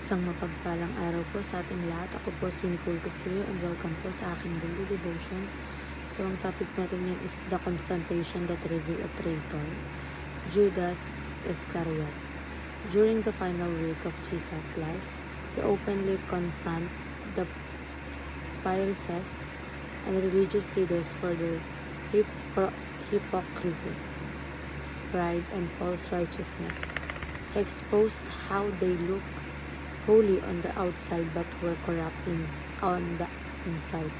Isang mapagpalang araw po sa ating lahat. Ako po si Nicole Castillo and welcome po sa aking daily devotion. So, ang topic natin yan is the confrontation that revealed a traitor, Judas Iscariot. During the final week of Jesus' life, he openly confronted the Pharisees and religious leaders for their hypocrisy, pride, and false righteousness. He exposed how they look holy on the outside but were corrupting on the inside.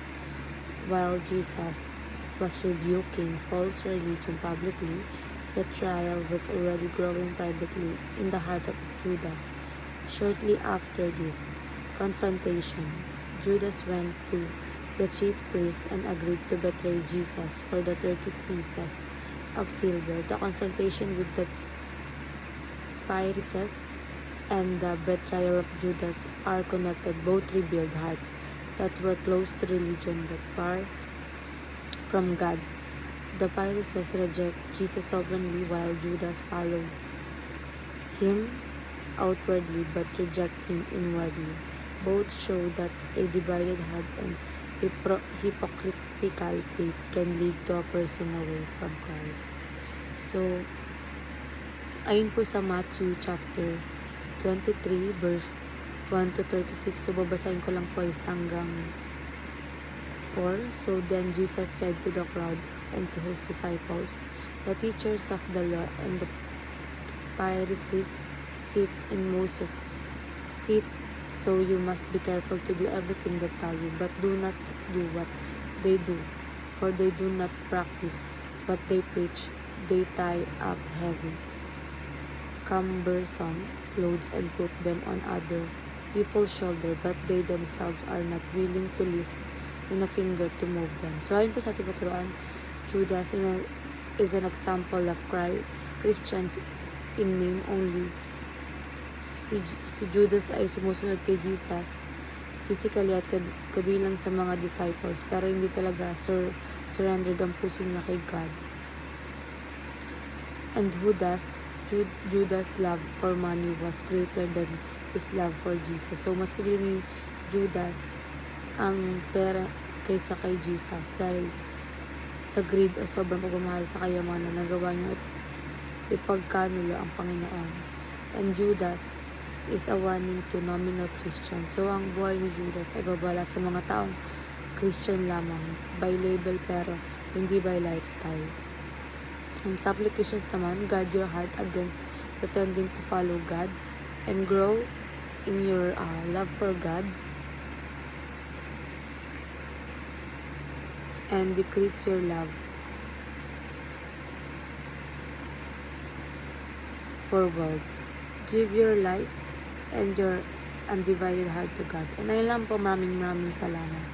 While Jesus was rebuking false religion publicly, betrayal was already growing privately in the heart of Judas. Shortly after this confrontation, Judas went to the chief priests and agreed to betray Jesus for the 30 pieces of silver. The confrontation with the Pharisees and the betrayal of Judas are connected. Both revealed hearts that were close to religion but far from God. The Pharisees reject Jesus openly while Judas followed him outwardly but reject him inwardly. Both show that a divided heart and hypocritical faith can lead to a person away from Christ. So, ayon po sa Matthew chapter 23 verse 1 to 36. So, babasahin ko lang po hanggang 4. So, then Jesus said to the crowd and to his disciples, the teachers of the law and the Pharisees sit in Moses' seat, so you must be careful to do everything they tell you, but do not do what they do, for they do not practice what they preach. They tie up heavy, cumbersome loads and put them on other people's shoulder, but they themselves are not willing to lift in a finger to move them. So, ayon po sa ating katuruan, Judas is an example of Christians in name only. Si Judas ay sumusunod kay Jesus physically at kabilang sa mga disciples, pero hindi talaga surrendered ang puso niya kay God. And Judas' love for money was greater than his love for Jesus. So, mas pinili ni Judas ang pera kaysa kay Jesus dahil sa greed o sobrang pagmamahal sa kayamanan, nagawa niya ipagkanulo ang Panginoon. And Judas is a warning to nominal Christians. So, ang buhay ni Judas ay babala sa mga taong Christian lamang by label pero hindi by lifestyle. And sa applications naman, guard your heart against pretending to follow God and grow in your love for God and decrease your love for world. Give your life and your undivided heart to God. And ayun lang po, maraming salamat.